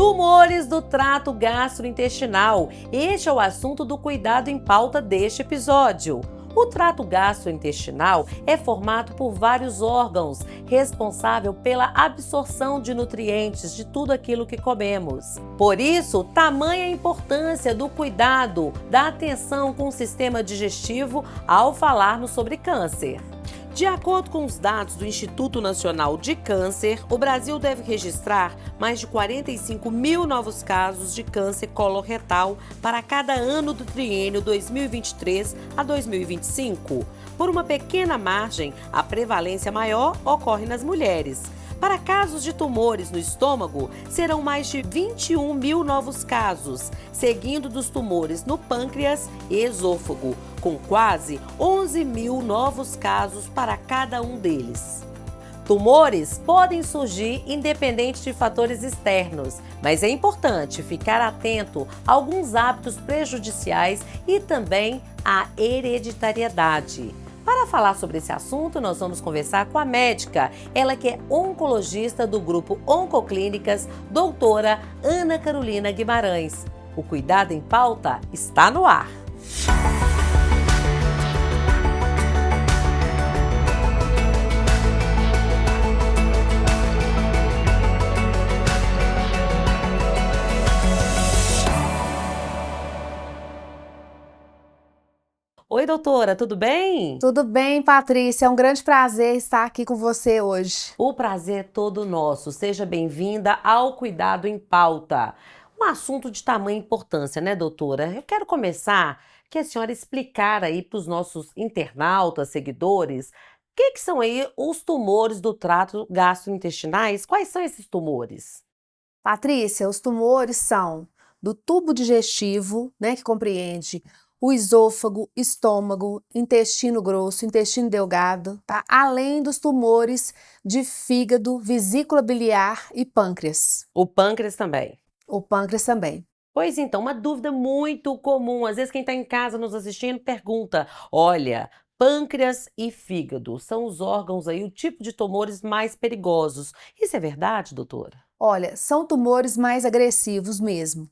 Tumores do trato gastrointestinal. Este é o assunto do Cuidado em Pauta deste episódio. O trato gastrointestinal é formado por vários órgãos, responsável pela absorção de nutrientes de tudo aquilo que comemos. Por isso, tamanha a importância do cuidado, da atenção com o sistema digestivo ao falarmos sobre câncer. De acordo com os dados do Instituto Nacional de Câncer, o Brasil deve registrar mais de 45 mil novos casos de câncer coloretal para cada ano do triênio 2023 a 2025. Por uma pequena margem, a prevalência maior ocorre nas mulheres. Para casos de tumores no estômago, serão mais de 21 mil novos casos, seguindo dos tumores no pâncreas e esôfago, com quase 11 mil novos casos para cada um deles. Tumores podem surgir independente de fatores externos, mas é importante ficar atento a alguns hábitos prejudiciais e também à hereditariedade. Para falar sobre esse assunto, nós vamos conversar com a médica, ela que é oncologista do grupo Oncoclínicas, doutora Ana Carolina Guimarães. O Cuidado em Pauta está no ar. Oi, doutora, tudo bem? Tudo bem, Patrícia? É um grande prazer estar aqui com você hoje. O prazer é todo nosso. Seja bem-vinda ao Cuidado em Pauta. Um assunto de tamanha importância, né, doutora? Eu quero começar que a senhora explicar aí para os nossos internautas, seguidores, o que são aí os tumores do trato gastrointestinais? Quais são esses tumores? Patrícia, os tumores são do tubo digestivo, né, que compreende o esôfago, estômago, intestino grosso, intestino delgado, tá? Além dos tumores de fígado, vesícula biliar e pâncreas. O pâncreas também. O pâncreas também. Pois então, uma dúvida muito comum. Às vezes quem está em casa nos assistindo pergunta, olha, pâncreas e fígado são os órgãos aí, o tipo de tumores mais perigosos. Isso é verdade, doutora? Olha, são tumores mais agressivos mesmo.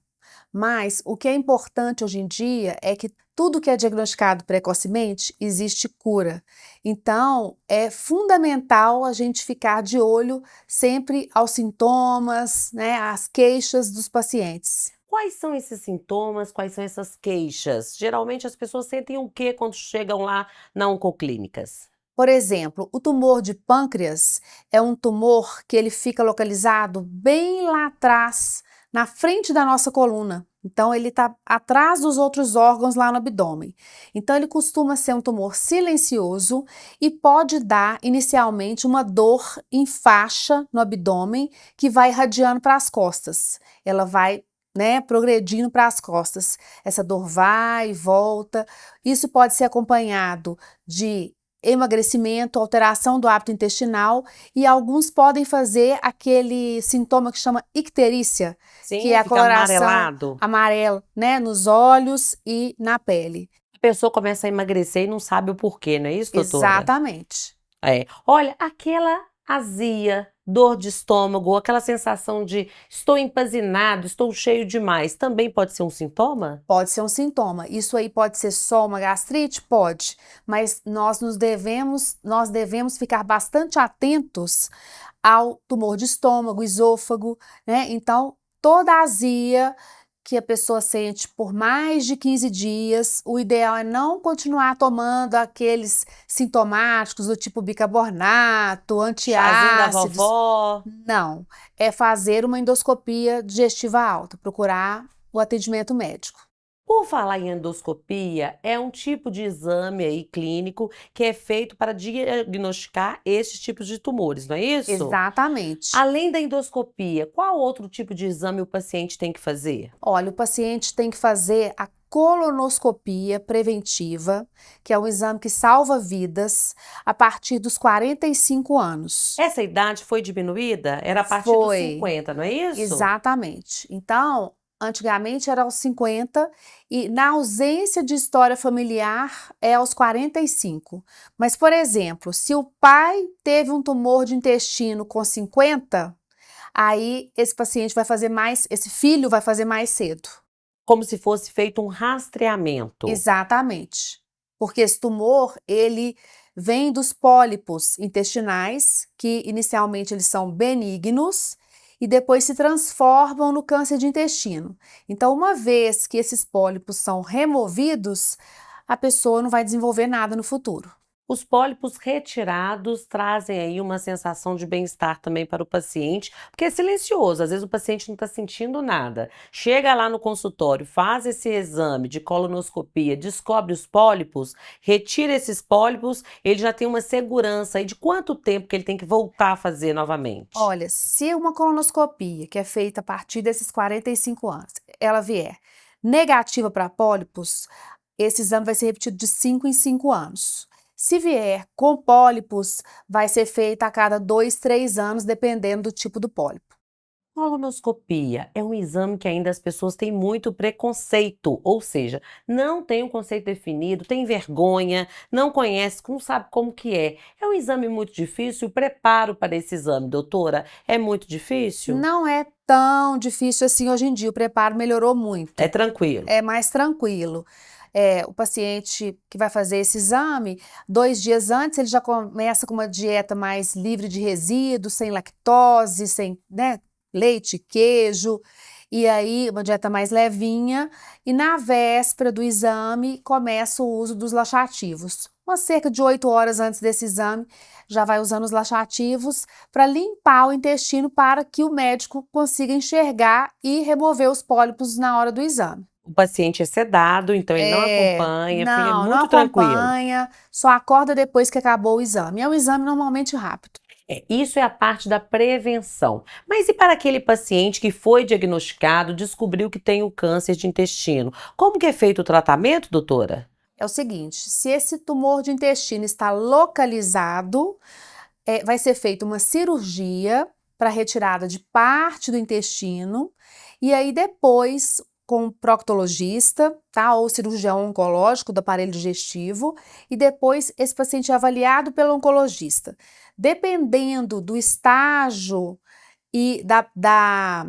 Mas o que é importante hoje em dia é que tudo que é diagnosticado precocemente existe cura. Então, é fundamental a gente ficar de olho sempre aos sintomas, né, às queixas dos pacientes. Quais são esses sintomas? Quais são essas queixas? Geralmente as pessoas sentem o quê quando chegam lá na Oncoclínicas? Por exemplo, o tumor de pâncreas é um tumor que ele fica localizado bem lá atrás, na frente da nossa coluna. Então, ele está atrás dos outros órgãos lá no abdômen. Então, ele costuma ser um tumor silencioso e pode dar inicialmente uma dor em faixa no abdômen que vai irradiando para as costas. Ela vai, né, progredindo para as costas. Essa dor vai e volta. Isso pode ser acompanhado de emagrecimento, alteração do hábito intestinal e alguns podem fazer aquele sintoma que chama icterícia, Sim, que é a fica coloração amarelado. amarela, né, nos olhos e na pele. A pessoa começa a emagrecer e não sabe o porquê, não é isso, doutora? Exatamente. É. Olha, aquela azia, dor de estômago, aquela sensação de estou empanzinado, estou cheio demais, também pode ser um sintoma? Pode ser um sintoma. Isso aí pode ser só uma gastrite? Pode, mas nós devemos ficar bastante atentos ao tumor de estômago, esôfago, né? Então, toda azia que a pessoa sente por mais de 15 dias, o ideal é não continuar tomando aqueles sintomáticos do tipo bicarbonato, Chazinho da antiácidos. vovó. Não, é fazer uma endoscopia digestiva alta, procurar o atendimento médico. Por falar em endoscopia, é um tipo de exame aí clínico que é feito para diagnosticar esses tipos de tumores, não é isso? Exatamente. Além da endoscopia, qual outro tipo de exame o paciente tem que fazer? Olha, o paciente tem que fazer a colonoscopia preventiva, que é um exame que salva vidas a partir dos 45 anos. Essa idade foi diminuída? Era a partir dos 50, não é isso? Exatamente. Então, antigamente era aos 50 e na ausência de história familiar é aos 45. Mas, por exemplo, se o pai teve um tumor de intestino com 50, aí esse paciente vai fazer mais, esse filho vai fazer mais cedo. Como se fosse feito um rastreamento. Exatamente. Porque esse tumor, ele vem dos pólipos intestinais, que inicialmente eles são benignos e depois se transformam no câncer de intestino. Então, uma vez que esses pólipos são removidos, a pessoa não vai desenvolver nada no futuro. Os pólipos retirados trazem aí uma sensação de bem-estar também para o paciente, porque é silencioso, às vezes o paciente não está sentindo nada. Chega lá no consultório, faz esse exame de colonoscopia, descobre os pólipos, retira esses pólipos, ele já tem uma segurança aí de quanto tempo que ele tem que voltar a fazer novamente. Olha, se uma colonoscopia, que é feita a partir desses 45 anos, ela vier negativa para pólipos, esse exame vai ser repetido de 5 em 5 anos. Se vier com pólipos, vai ser feita a cada 2, 3 anos, dependendo do tipo do pólipo. Colonoscopia é um exame que ainda as pessoas têm muito preconceito, ou seja, não tem um conceito definido, tem vergonha, não conhece, não sabe como que é. É um exame muito difícil, o preparo para esse exame, doutora, é muito difícil? Não é tão difícil assim hoje em dia, o preparo melhorou muito. É tranquilo. É mais tranquilo. O paciente que vai fazer esse exame, 2 dias antes, ele já começa com uma dieta mais livre de resíduos, sem lactose, sem, né, leite, queijo, e aí uma dieta mais levinha, e na véspera do exame começa o uso dos laxativos. Cerca de 8 horas antes desse exame, já vai usando os laxativos para limpar o intestino para que o médico consiga enxergar e remover os pólipos na hora do exame. O paciente é sedado, então ele não acompanha, fica Não muito tranquilo. acompanha, só acorda depois que acabou o exame. É um exame normalmente rápido. Isso é a parte da prevenção. Mas e para aquele paciente que foi diagnosticado, descobriu que tem o câncer de intestino? Como que é feito o tratamento, doutora? É o seguinte, se esse tumor de intestino está localizado, vai ser feita uma cirurgia para retirada de parte do intestino e aí depois com o proctologista, tá? Ou cirurgião oncológico do aparelho digestivo, e depois esse paciente é avaliado pelo oncologista. Dependendo do estágio e da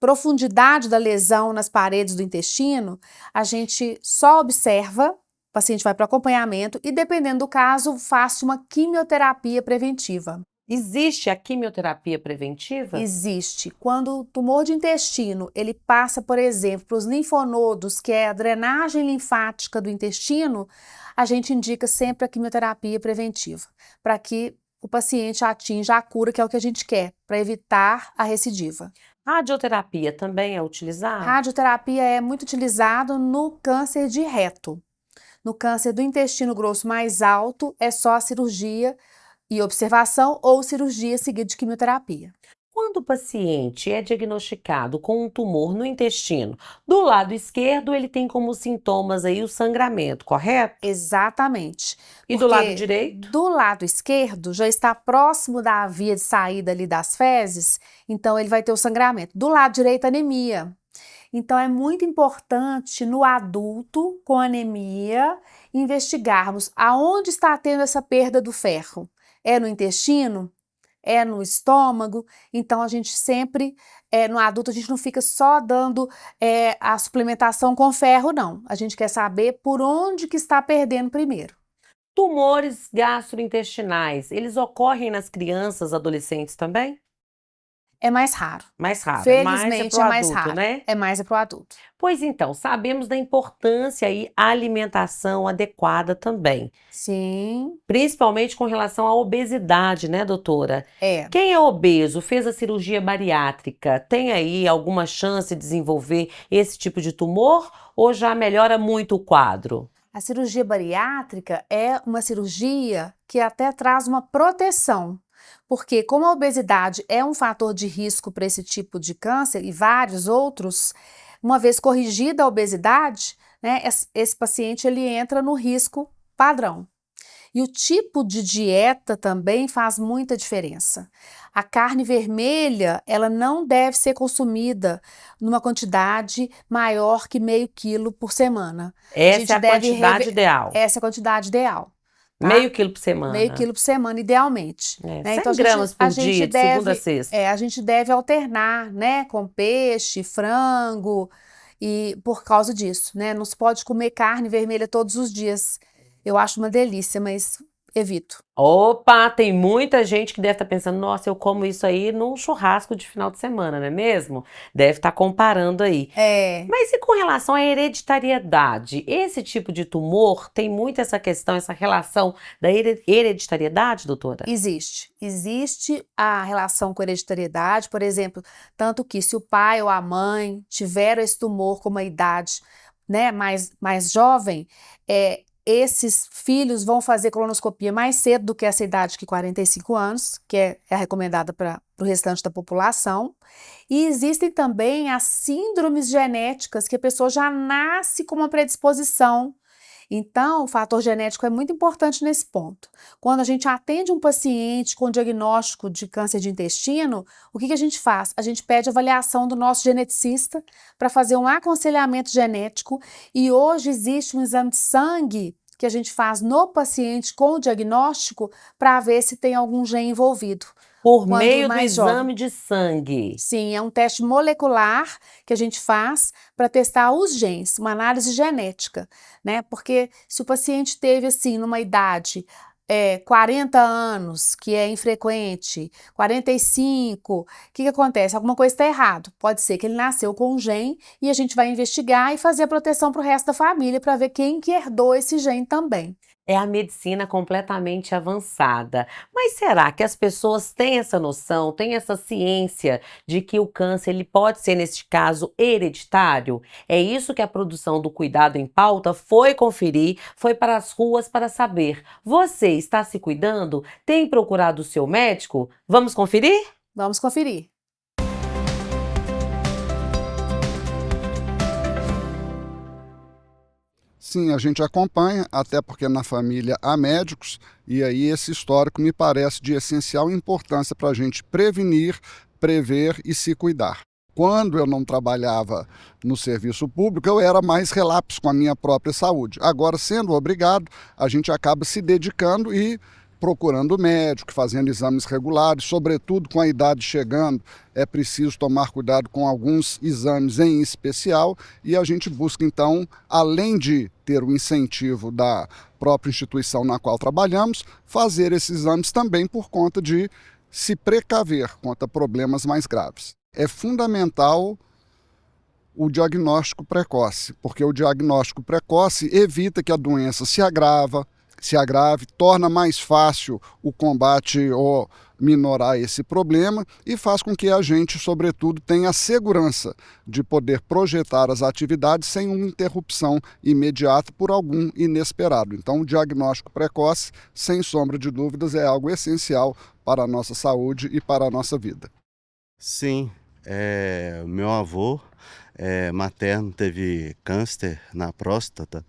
profundidade da lesão nas paredes do intestino, a gente só observa, o paciente vai para acompanhamento e, dependendo do caso, faz uma quimioterapia preventiva. Existe a quimioterapia preventiva? Existe. Quando o tumor de intestino, ele passa, por exemplo, para os linfonodos, que é a drenagem linfática do intestino, a gente indica sempre a quimioterapia preventiva, para que o paciente atinja a cura, que é o que a gente quer, para evitar a recidiva. Radioterapia também é utilizada? Radioterapia é muito utilizado no câncer de reto. No câncer do intestino grosso mais alto, é só a cirurgia e observação ou cirurgia seguida de quimioterapia. Quando o paciente é diagnosticado com um tumor no intestino, do lado esquerdo ele tem como sintomas aí o sangramento, correto? Exatamente. E do lado direito? Do lado esquerdo já está próximo da via de saída ali das fezes, então ele vai ter o sangramento. Do lado direito, anemia. Então é muito importante no adulto com anemia investigarmos aonde está tendo essa perda do ferro. É no intestino? É no estômago? Então a gente sempre, no adulto, a gente não fica só dando a suplementação com ferro, não. A gente quer saber por onde que está perdendo primeiro. Tumores gastrointestinais, eles ocorrem nas crianças, adolescentes também? É mais raro. Mais raro, Felizmente pro é mais adulto, raro. né? É mais para o adulto. Pois então, sabemos da importância e alimentação adequada também. Sim. Principalmente com relação à obesidade, né, doutora? É. Quem é obeso, fez a cirurgia bariátrica, tem aí alguma chance de desenvolver esse tipo de tumor ou já melhora muito o quadro? A cirurgia bariátrica é uma cirurgia que até traz uma proteção, porque como a obesidade é um fator de risco para esse tipo de câncer e vários outros, uma vez corrigida a obesidade, né, esse paciente ele entra no risco padrão. E o tipo de dieta também faz muita diferença. A carne vermelha, ela não deve ser consumida numa quantidade maior que meio quilo por semana. Essa é a quantidade ideal. Essa é a quantidade ideal. tá? Meio quilo por Meio semana. quilo por semana, idealmente. É, Né? 100 Então gramas por a gente dia, de deve, segunda a sexta. a gente deve alternar, né, com peixe, frango, e por causa disso, né? Não se pode comer carne vermelha todos os dias. Eu acho uma delícia, mas evito. Opa, tem muita gente que deve estar pensando, nossa, eu como isso aí num churrasco de final de semana, não é mesmo? Deve estar comparando aí. É, Mas e com relação à hereditariedade? Esse tipo de tumor tem muito essa questão, essa relação da hereditariedade, doutora? existe a relação com hereditariedade, por exemplo, tanto que se o pai ou a mãe tiveram esse tumor com uma idade, né, mais jovem, esses filhos vão fazer colonoscopia mais cedo do que essa idade, que 45 anos, que é a recomendada para o restante da população. E existem também as síndromes genéticas, que a pessoa já nasce com uma predisposição. Então, o fator genético é muito importante nesse ponto. Quando a gente atende um paciente com diagnóstico de câncer de intestino, o que a gente faz? A gente pede avaliação do nosso geneticista para fazer um aconselhamento genético, e hoje existe um exame de sangue que a gente faz no paciente com o diagnóstico para ver se tem algum gene envolvido. Por Quando meio do mais jovem. exame de sangue. Sim, é um teste molecular que a gente faz para testar os genes, uma análise genética, né? Porque se o paciente teve, assim, numa idade 40 anos, que é infrequente, 45, o que acontece? Alguma coisa está errado. Pode ser que ele nasceu com um gene e a gente vai investigar e fazer a proteção para o resto da família para ver quem que herdou esse gene também. É a medicina completamente avançada. Mas será que as pessoas têm essa noção, têm essa ciência de que o câncer ele pode ser, neste caso, hereditário? É isso que a produção do Cuidado em Pauta foi conferir, foi para as ruas para saber. Você está se cuidando? Tem procurado o seu médico? Vamos conferir? Vamos conferir. Sim, a gente acompanha, até porque na família há médicos, e aí esse histórico me parece de essencial importância para a gente prevenir, prever e se cuidar. Quando eu não trabalhava no serviço público, eu era mais relapso com a minha própria saúde. Agora, sendo obrigado, a gente acaba se dedicando e procurando médico, fazendo exames regulares, sobretudo com a idade chegando, é preciso tomar cuidado com alguns exames em especial, e a gente busca então, além de ter o incentivo da própria instituição na qual trabalhamos, fazer esses exames também por conta de se precaver contra problemas mais graves. É fundamental o diagnóstico precoce, porque o diagnóstico precoce evita que a doença se agrave, torna mais fácil o combate ou minorar esse problema e faz com que a gente, sobretudo, tenha a segurança de poder projetar as atividades sem uma interrupção imediata por algum inesperado. Então, o diagnóstico precoce, sem sombra de dúvidas, é algo essencial para a nossa saúde e para a nossa vida. Sim, o meu avô materno teve câncer na próstata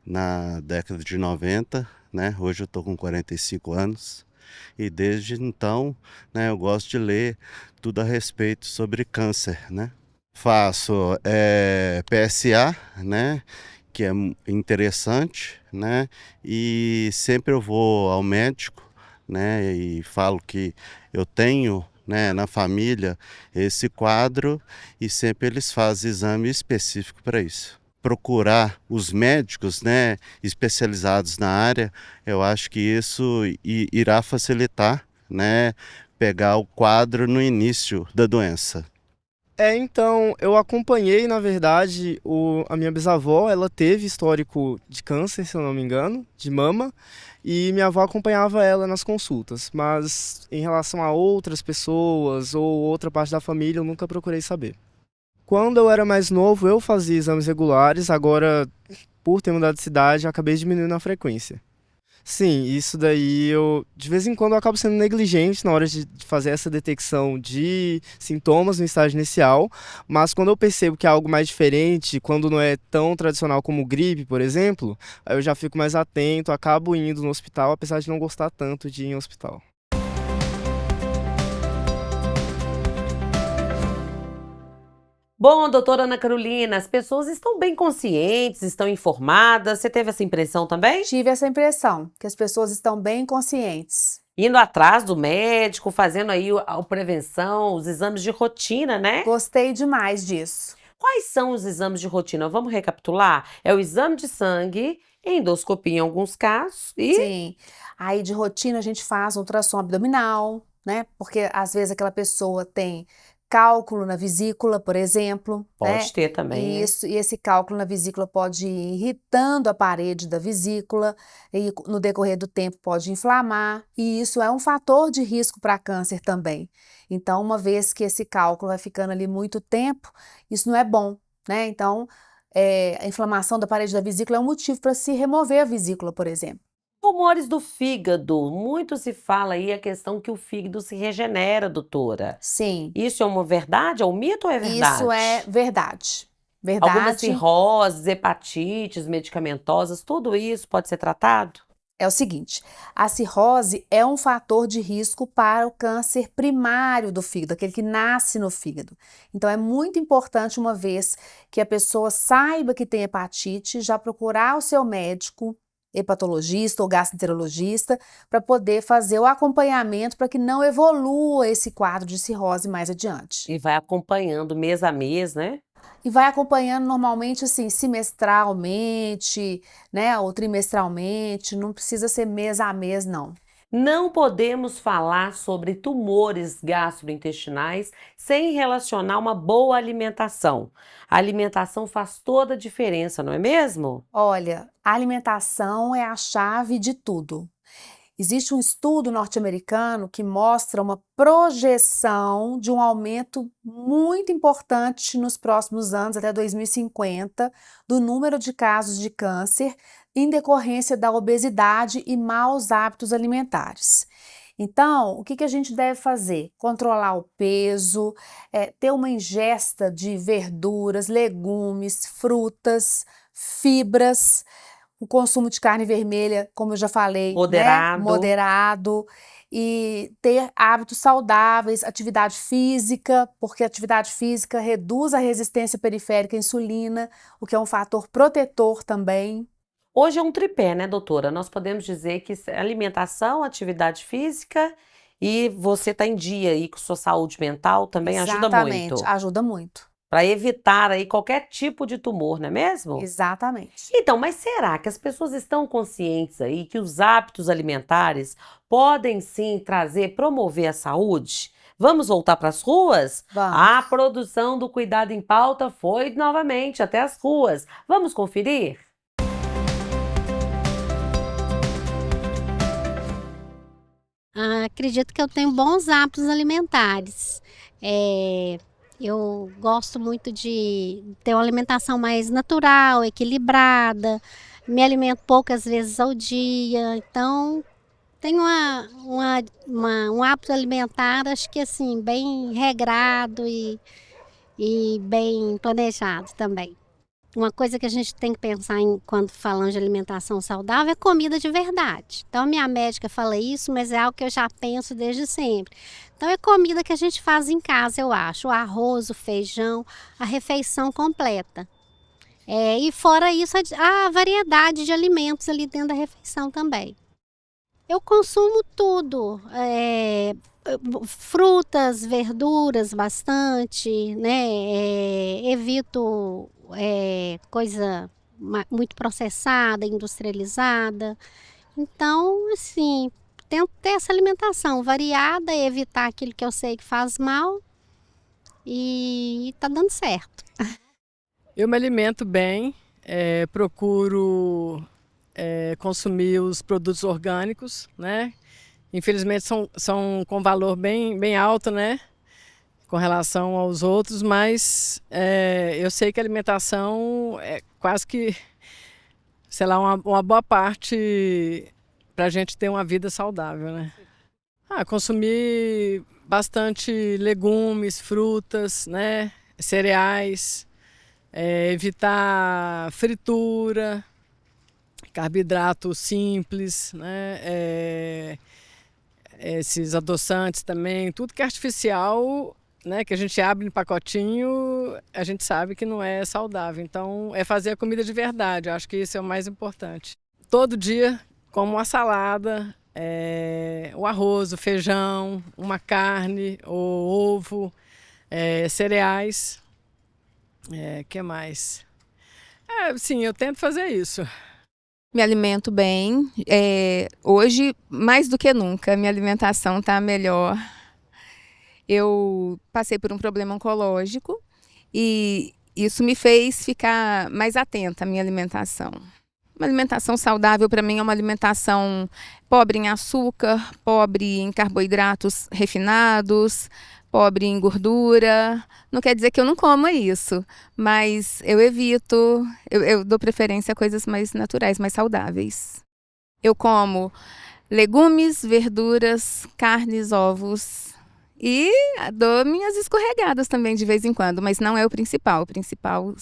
na década de 90, né? Hoje eu estou com 45 anos e desde então, né, eu gosto de ler tudo a respeito sobre câncer, né? Faço PSA, né, que é interessante, né? E sempre eu vou ao médico, né, e falo que eu tenho, né, na família esse quadro, e sempre eles fazem exame específico para isso. Procurar os médicos, né, especializados na área, eu acho que isso irá facilitar, né, pegar o quadro no início da doença. Então, eu acompanhei, na verdade, a minha bisavó, ela teve histórico de câncer, se eu não me engano, de mama, e minha avó acompanhava ela nas consultas, mas em relação a outras pessoas ou outra parte da família, eu nunca procurei saber. Quando eu era mais novo, eu fazia exames regulares, agora, por ter mudado de cidade, eu acabei diminuindo a frequência. Sim, isso daí de vez em quando eu acabo sendo negligente na hora de fazer essa detecção de sintomas no estágio inicial, mas quando eu percebo que é algo mais diferente, quando não é tão tradicional como gripe, por exemplo, aí eu já fico mais atento, acabo indo no hospital, apesar de não gostar tanto de ir em hospital. Bom, doutora Ana Carolina, as pessoas estão bem conscientes, estão informadas. Você teve essa impressão também? Tive essa impressão, que as pessoas estão bem conscientes. Indo atrás do médico, fazendo aí a prevenção, os exames de rotina, né? Gostei demais disso. Quais são os exames de rotina? Vamos recapitular? É o exame de sangue, endoscopia em alguns casos e Sim. Aí de rotina a gente faz ultrassom abdominal, né? Porque às vezes aquela pessoa tem cálculo na vesícula, por exemplo, né? pode ter também, né? E esse cálculo na vesícula pode ir irritando a parede da vesícula e no decorrer do tempo pode inflamar, e isso é um fator de risco para câncer também. Então, uma vez que esse cálculo vai ficando ali muito tempo, isso não é bom, né? Então, a inflamação da parede da vesícula é um motivo para se remover a vesícula, por exemplo. Tumores do fígado. Muito se fala aí a questão que o fígado se regenera, doutora. Sim, Isso é uma verdade? É um mito ou é isso é verdade? verdade. Algumas Verdade. cirroses, hepatites medicamentosas, tudo isso pode ser tratado? É o seguinte, a cirrose é um fator de risco para o câncer primário do fígado, aquele que nasce no fígado. Então é muito importante, uma vez que a pessoa saiba que tem hepatite, já procurar o seu médico, hepatologista ou gastroenterologista, para poder fazer o acompanhamento para que não evolua esse quadro de cirrose mais adiante. E vai acompanhando mês a mês, né? E vai acompanhando normalmente assim, semestralmente, né, ou trimestralmente, não precisa ser mês a mês, não. Não podemos falar sobre tumores gastrointestinais sem relacionar uma boa alimentação. A alimentação faz toda a diferença, não é mesmo? Olha, a alimentação é a chave de tudo. Existe um estudo norte-americano que mostra uma projeção de um aumento muito importante nos próximos anos, até 2050, do número de casos de câncer em decorrência da obesidade e maus hábitos alimentares. Então, o que a gente deve fazer? Controlar o peso, ter uma ingesta de verduras, legumes, frutas, fibras, o consumo de carne vermelha, como eu já falei, né, Moderado. moderado, e ter hábitos saudáveis, atividade física, porque a atividade física reduz a resistência periférica à insulina, o que é um fator protetor também. Hoje é um tripé, né, doutora? Nós podemos dizer que alimentação, atividade física e você está em dia aí com sua saúde mental também ajuda Exatamente, muito ajuda muito. para evitar aí qualquer tipo de tumor, não é mesmo? Exatamente. Então, mas será que as pessoas estão conscientes aí que os hábitos alimentares podem sim promover a saúde? Vamos voltar para as ruas? Vamos. A produção do Cuidado em Pauta foi novamente até as ruas. Vamos conferir? Acredito que eu tenho bons hábitos alimentares. Eu gosto muito de ter uma alimentação mais natural, equilibrada, me alimento poucas vezes ao dia, então tenho um hábito alimentar, acho que assim, bem regrado e bem planejado também. Uma coisa que a gente tem que pensar quando falamos de alimentação saudável é comida de verdade. Então, minha médica fala isso, mas é algo que eu já penso desde sempre. Então, é comida que a gente faz em casa, eu acho. O arroz, o feijão, a refeição completa. E fora isso, a variedade de alimentos ali dentro da refeição também. Eu consumo tudo. Frutas, verduras bastante, né? Evito coisa muito processada, industrializada. Então, assim, tento ter essa alimentação variada, evitar aquilo que eu sei que faz mal e tá dando certo. Eu me alimento bem, procuro consumir os produtos orgânicos, né? Infelizmente são com valor bem alto, né? Com relação aos outros, mas eu sei que a alimentação é quase que, sei lá, uma boa parte para a gente ter uma vida saudável, né? Consumir bastante legumes, frutas, né? Cereais, evitar fritura, carboidrato simples, né? Esses adoçantes também, tudo que é artificial né, que a gente abre no pacotinho, a gente sabe que não é saudável. Então, é fazer a comida de verdade. Eu acho que isso é o mais importante. Todo dia, como uma salada, o arroz, o feijão, uma carne, o ovo, cereais. Que mais? Sim, eu tento fazer isso. Me alimento bem. Hoje, mais do que nunca, minha alimentação está melhor. Eu passei por um problema oncológico e isso me fez ficar mais atenta à minha alimentação. Uma alimentação saudável para mim é uma alimentação pobre em açúcar, pobre em carboidratos refinados, pobre em gordura. Não quer dizer que eu não coma isso, mas eu evito, eu dou preferência a coisas mais naturais, mais saudáveis. Eu como legumes, verduras, carnes, ovos e dou minhas escorregadas também de vez em quando, mas não é o principal. O principal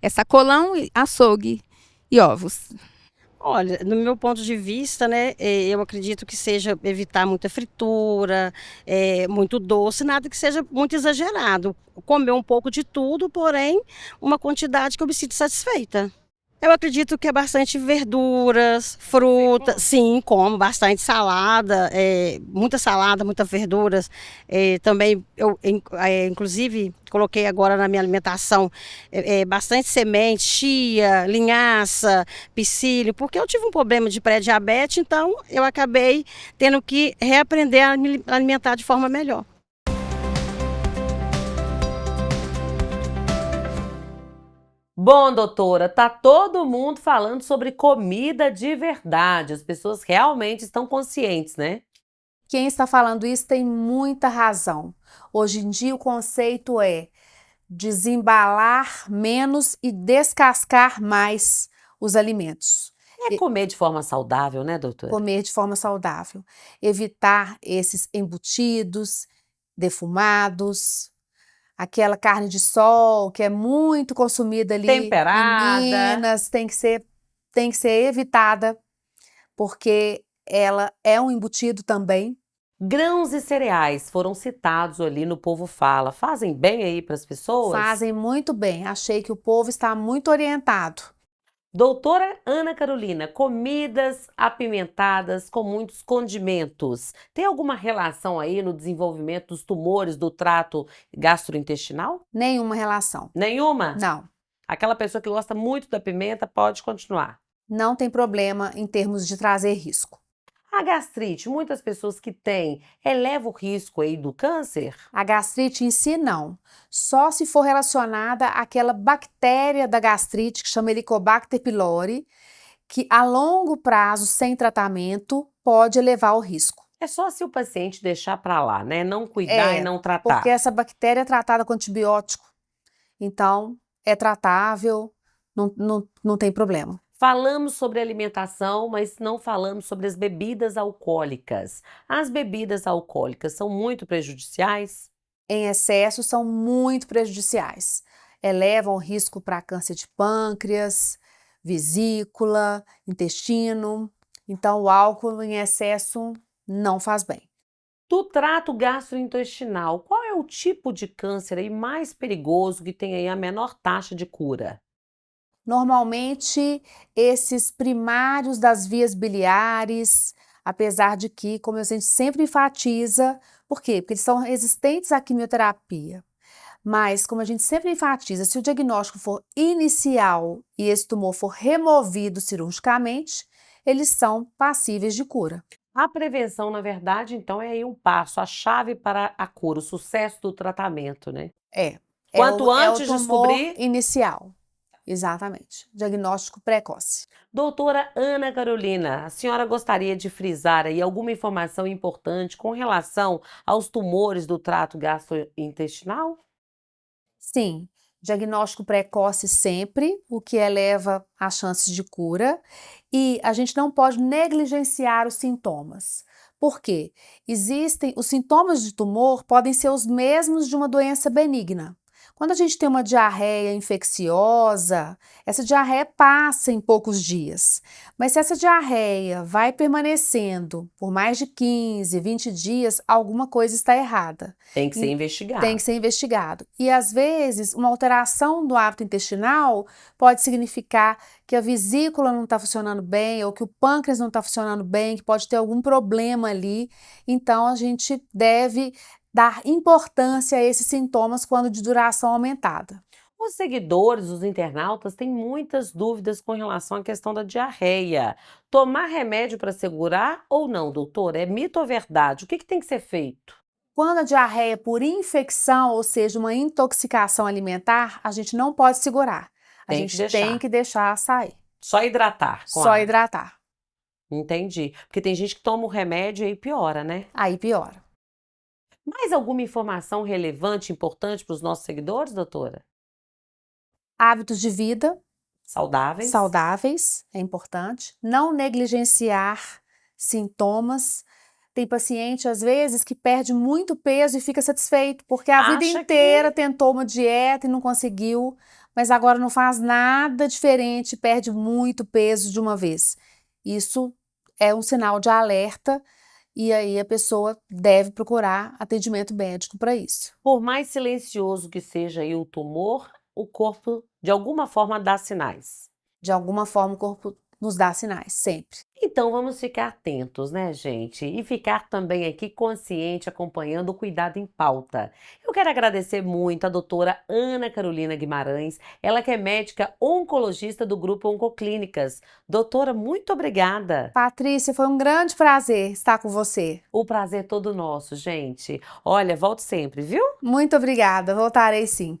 é sacolão, açougue e ovos. Olha, no meu ponto de vista, né, eu acredito que seja evitar muita fritura, muito doce, nada que seja muito exagerado. Comer um pouco de tudo, porém, uma quantidade que eu me sinto satisfeita. Eu acredito que é bastante verduras, frutas, sim, como bastante salada, muitas verduras. Também, inclusive, coloquei agora na minha alimentação bastante semente, chia, linhaça, psyllium, porque eu tive um problema de pré-diabetes, então eu acabei tendo que reaprender a me alimentar de forma melhor. Bom, doutora, tá todo mundo falando sobre comida de verdade. As pessoas realmente estão conscientes, né? Quem está falando isso tem muita razão. Hoje em dia o conceito é desembalar menos e descascar mais os alimentos. É comer de forma saudável, né, doutora? Comer de forma saudável. Evitar esses embutidos, defumados, aquela carne de sol que é muito consumida ali Temperada. em Minas, tem que ser evitada, porque ela é um embutido também. Grãos e cereais foram citados ali no Povo Fala. Fazem bem aí para as pessoas? Fazem muito bem. Achei que o povo está muito orientado. Doutora Ana Carolina, comidas apimentadas com muitos condimentos. Tem alguma relação aí no desenvolvimento dos tumores do trato gastrointestinal? Nenhuma relação. Nenhuma? Não. Aquela pessoa que gosta muito da pimenta pode continuar. Não tem problema em termos de trazer risco. A gastrite, muitas pessoas que têm, eleva o risco aí do câncer? A gastrite em si, não. Só se for relacionada àquela bactéria da gastrite que chama Helicobacter pylori, que a longo prazo, sem tratamento, pode elevar o risco. É só se o paciente deixar para lá, né? Não cuidar e não tratar. Porque essa bactéria é tratada com antibiótico. Então, é tratável, não tem problema. Falamos sobre alimentação, mas não falamos sobre as bebidas alcoólicas. As bebidas alcoólicas são muito prejudiciais? Em excesso, são muito prejudiciais. Elevam o risco para câncer de pâncreas, vesícula, intestino. Então, o álcool em excesso não faz bem. Do trato gastrointestinal, qual é o tipo de câncer aí mais perigoso que tem aí a menor taxa de cura? Normalmente, esses primários das vias biliares, apesar de que, como a gente sempre enfatiza, por quê? Porque eles são resistentes à quimioterapia. Mas, como a gente sempre enfatiza, se o diagnóstico for inicial e esse tumor for removido cirurgicamente, eles são passíveis de cura. A prevenção, na verdade, então, é aí um passo, a chave para a cura, o sucesso do tratamento, né? Quanto antes é o tumor descobrir... inicial. Exatamente. Diagnóstico precoce. Doutora Ana Carolina, a senhora gostaria de frisar aí alguma informação importante com relação aos tumores do trato gastrointestinal? Sim, diagnóstico precoce sempre, o que eleva as chances de cura, e a gente não pode negligenciar os sintomas. Por quê? Os sintomas de tumor podem ser os mesmos de uma doença benigna. Quando a gente tem uma diarreia infecciosa, essa diarreia passa em poucos dias. Mas se essa diarreia vai permanecendo por mais de 15, 20 dias, alguma coisa está errada. Tem que ser E investigado. tem que ser investigado. E às vezes, uma alteração do hábito intestinal pode significar que a vesícula não está funcionando bem, ou que o pâncreas não está funcionando bem, que pode ter algum problema ali. Então, a gente deve dar importância a esses sintomas quando de duração aumentada. Os seguidores, os internautas, têm muitas dúvidas com relação à questão da diarreia. Tomar remédio para segurar ou não, doutor? É mito ou verdade? O que tem que ser feito? Quando a diarreia é por infecção, ou seja, uma intoxicação alimentar, a gente não pode segurar. A Tem que gente deixar. tem que deixar sair. Só hidratar com Só água. hidratar. Entendi. Porque tem gente que toma o remédio e aí piora, né? Aí piora. Mais alguma informação relevante, importante para os nossos seguidores, doutora? Hábitos de vida Saudáveis? é importante. Não negligenciar sintomas. Tem paciente, às vezes, que perde muito peso e fica satisfeito, porque a vida Acha inteira tentou uma dieta e não conseguiu, mas agora não faz nada diferente, perde muito peso de uma vez. Isso é um sinal de alerta e aí a pessoa deve procurar atendimento médico para isso. Por mais silencioso que seja aí o tumor, o corpo de alguma forma dá sinais. De alguma forma, o corpo nos dá sinais, sempre. Então vamos ficar atentos, né, gente? E ficar também aqui consciente, acompanhando o Cuidado em Pauta. Eu quero agradecer muito a doutora Ana Carolina Guimarães, ela que é médica oncologista do Grupo Oncoclínicas. Doutora, muito obrigada. Patrícia, foi um grande prazer estar com você. O prazer é todo nosso, gente. Olha, volte sempre, viu? Muito obrigada, voltarei sim.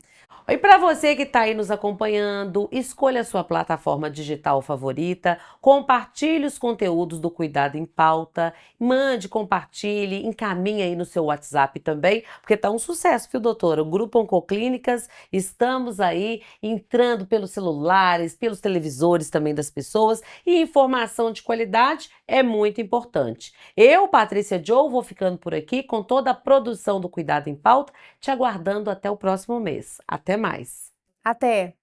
E para você que está aí nos acompanhando, escolha a sua plataforma digital favorita, compartilhe os conteúdos do Cuidado em Pauta, mande, compartilhe, encaminhe aí no seu WhatsApp também, porque tá um sucesso, viu, doutora? O Grupo Oncoclínicas, estamos aí entrando pelos celulares, pelos televisores também das pessoas, e informação de qualidade é muito importante. Eu, Patrícia Joe, vou ficando por aqui com toda a produção do Cuidado em Pauta, te aguardando até o próximo mês. Até mais! Até!